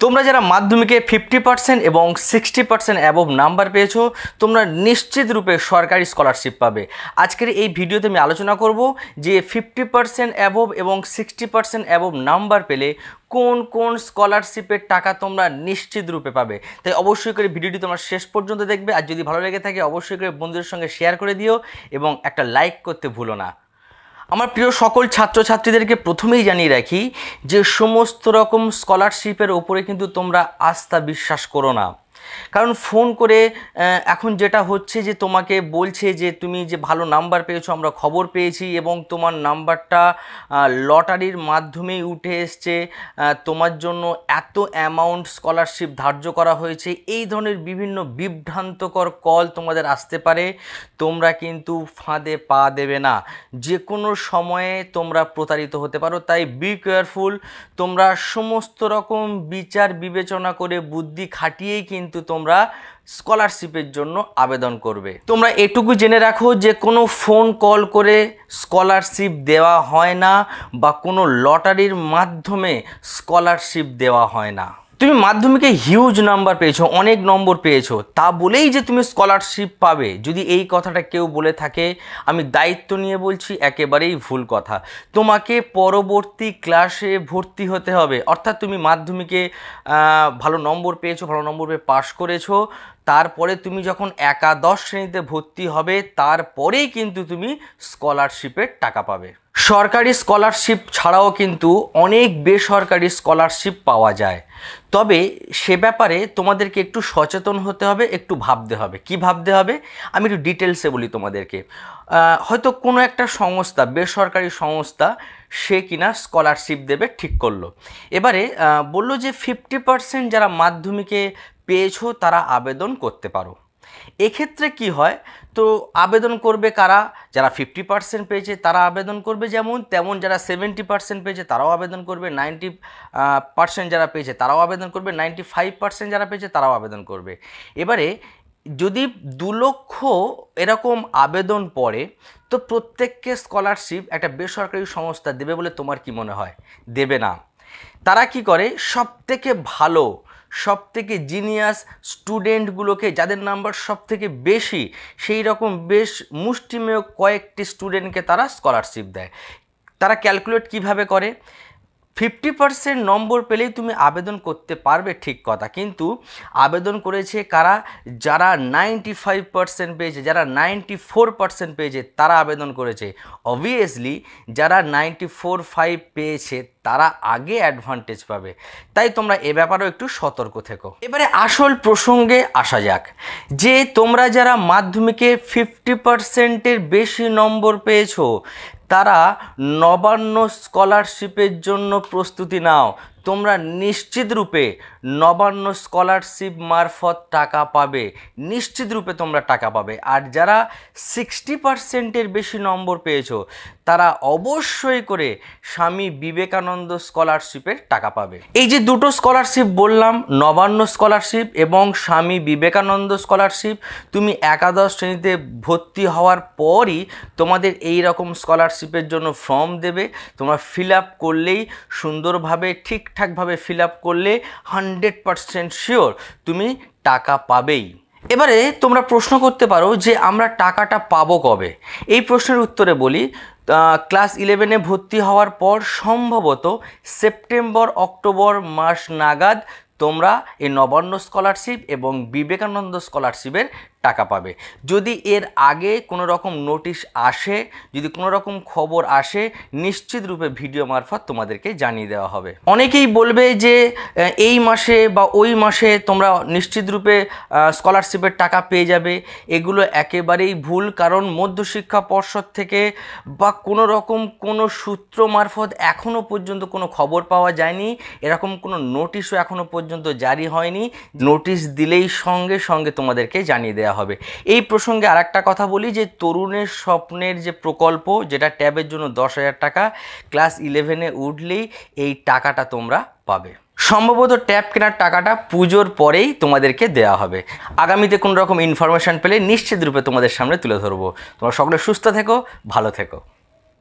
তোমরা যারা মাধ্যমিকে 50% এবং 60% অ্যাবভ নাম্বার পেয়েছো তোমরা নিশ্চিত রূপে সরকারি স্কলারশিপ পাবে। আজকের এই ভিডিওতে আমি আলোচনা করব যে 50% অ্যাবভ এবং 60% অ্যাবভ নাম্বার পেলে কোন কোন স্কলারশিপের টাকা তোমরা নিশ্চিত রূপে পাবে। তাই অবশ্যই করে ভিডিওটি তোমরা শেষ পর্যন্ত দেখবে, আর যদি ভালো লেগে থাকে অবশ্যই করে বন্ধুদের সঙ্গে শেয়ার করে দিও এবং একটা লাইক করতে ভুলো না। আমার প্রিয় সকল ছাত্রছাত্রীদেরকে প্রথমেই জানিয়ে রাখি যে সমস্ত রকম স্কলারশিপের ওপরে কিন্তু তোমরা আস্থা বিশ্বাস করো না, কারণ ফোন করে এখন যেটা হচ্ছে যে তোমাকে বলছে যে তুমি যে ভালো নাম্বার পেয়েছো, আমরা খবর পেয়েছি এবং তোমার নাম্বারটা লটারির মাধ্যমেই উঠে এসছে, তোমার জন্য এত অ্যামাউন্ট স্কলারশিপ ধার্য করা হয়েছে। এই ধরনের বিভিন্ন বিভ্রান্তকর কল তোমাদের আসতে পারে। তোমরা কিন্তু ফাঁদে পা দেবে না, যে কোনো সময়ে তোমরা প্রতারিত হতে পারো। তাই বি কেয়ারফুল। তোমরা সমস্ত রকম বিচার বিবেচনা করে বুদ্ধি খাটিয়েই কিন্তু তোমরা স্কলারশিপের জন্য আবেদন করবে। তোমরা এটুকু জেনে রাখো যে কোনো ফোন কল করে স্কলারশিপ দেওয়া হয় না বা কোনো লটারির মাধ্যমে স্কলারশিপ দেওয়া হয় না। তুমি মাধ্যমিকে হিউজ নাম্বার পেয়েছো, অনেক নম্বর পেয়েছো, তা বলেই যে তুমি স্কলারশিপ পাবে, যদি এই কথাটা কেউ বলে থাকে আমি দায়িত্ব নিয়ে বলছি একেবারেই ভুল কথা। তোমাকে পরবর্তী ক্লাসে ভর্তি হতে হবে, অর্থাৎ তুমি মাধ্যমিকে ভালো নম্বর পেয়েছো, ভালো নম্বর পেয়ে পাশ করেছো, তারপরে তুমি যখন একাদশ শ্রেণীতে ভর্তি হবে তারপরেই কিন্তু তুমি স্কলারশিপের টাকা পাবে। সরকারি স্কলারশিপ ছাড়াও কিন্তু অনেক বেসরকারি স্কলারশিপ পাওয়া যায়, তবে সে ব্যাপারে তোমাদেরকে একটু সচেতন হতে হবে, একটু ভাবতে হবে। কি ভাবতে হবে আমি একটু ডিটেলসে বলি তোমাদেরকে। হয়তো কোনো একটা সংস্থা, বেসরকারি সংস্থা, সে কিনা স্কলারশিপ দেবে ঠিক করলো, এবারে বললো যে 50% যারা মাধ্যমিকে পেয়েছো তারা আবেদন করতে পারো। এক্ষেত্রে কি হয়, তো আবেদন করবে কারা? যারা 50% পেয়েছে তারা আবেদন করবে যেমন তেমন, যারা 70% পেয়েছে তারাও আবেদন করবে, 90% যারা পেয়েছে তারাও আবেদন করবে, 95% যারা পেয়েছে তারাও আবেদন করবে। এবারে যদি 2 লক্ষ এরকম আবেদন পড়ে তো প্রত্যেককে স্কলারশিপ একটা বেসরকারি সংস্থা দেবে বলে তোমার কি মনে হয়? দেবে না। তারা কি করে, সবথেকে ভালো, সবথেকে জিনিয়াস স্টুডেন্টগুলোকে, যাদের নাম্বার সবথেকে বেশি, সেই রকম বেশ মুষ্টিমেয় কয়েকটি স্টুডেন্টকে তারা স্কলারশিপ দেয়। তারা ক্যালকুলেট কিভাবে করে, 50% নম্বর পেলেই তুমি আবেদন করতে পারবে ঠিক কথা, কিন্তু আবেদন করেছে কারা? যারা 95% পেয়েছে, যারা 94% পেয়েছে তারা আবেদন করেছে। অবভিয়াসলি যারা 94.5 পেয়েছে তারা আগে অ্যাডভান্টেজ পাবে। তাই তোমরা এ ব্যাপারেও একটু সতর্ক থেকো। এবারে আসল প্রসঙ্গে আসা যাক, যে তোমরা যারা মাধ্যমিকে 50%-এর বেশি নম্বর পেয়েছো তারা নবান্ন স্কলারশিপের জন্য প্রস্তুতি নাও। তোমরা নিশ্চিত রূপে নবান্ন স্কলারশিপ মারফত টাকা পাবে, নিশ্চিত রূপে তোমরা টাকা পাবে। আর যারা 60%-এর বেশি নম্বর পেয়েছো তারা অবশ্যই করে স্বামী বিবেকানন্দ স্কলারশিপের টাকা পাবে। এই যে দুটো স্কলারশিপ বললাম, নবান্ন স্কলারশিপ এবং স্বামী বিবেকানন্দ স্কলারশিপ, তুমি একাদশ শ্রেণীতে ভর্তি হওয়ার পরই তোমাদের এই রকম স্কলারশিপের জন্য ফর্ম দেবে। তোমরা ফিল আপ করলেই, সুন্দরভাবে ঠিকঠাকভাবে ফিল আপ করলে 100% শিওর তুমি টাকা পাবেই। এবারে তোমরা প্রশ্ন করতে পারো যে আমরা টাকাটা পাবো কবে? এই প্রশ্নের উত্তরে বলি, ক্লাস 11-এ ভর্তি হওয়ার পর সম্ভবত সেপ্টেম্বর অক্টোবর মাস নাগাদ তোমরা এই নবান্ন স্কলারশিপ এবং বিবেকানন্দ স্কলারশিপের টাকা পাবে। যদি এর আগে কোনো রকম নোটিশ আসে, যদি কোনো রকম খবর আসে, নিশ্চিত রূপে ভিডিও মারফত তোমাদেরকে জানিয়ে দেওয়া হবে। অনেকেই বলবে যে এই মাসে বা ওই মাসে তোমরা নিশ্চিত রূপে স্কলারশিপের টাকা পেয়ে যাবে। এগুলো একেবারেই ভুল, কারণ মধ্যশিক্ষা পর্ষদ থেকে বা কোনো রকম কোনো সূত্র মারফত এখনও পর্যন্ত কোনো খবর পাওয়া যায়নি, এরকম কোনো নোটিশও এখনও পর্যন্ত জারি হয়নি। নোটিশ দিলেই সঙ্গে সঙ্গে তোমাদেরকে জানিয়ে দেওয়া হবে। এই প্রসঙ্গে আর একটা কথা বলি যে তরুণের স্বপ্নের যে প্রকল্প, যেটা ট্যাবের জন্য 10,000 টাকা, ক্লাস 11-এ উঠলেই এই টাকাটা তোমরা পাবে। সম্ভবত ট্যাব কেনার টাকাটা পুজোর পরেই তোমাদেরকে দেওয়া হবে। আগামীতে কোনো রকম ইনফরমেশান পেলে নিশ্চিত রূপে তোমাদের সামনে তুলে ধরবো। তোমরা সকলে সুস্থ থেকো, ভালো থেকো।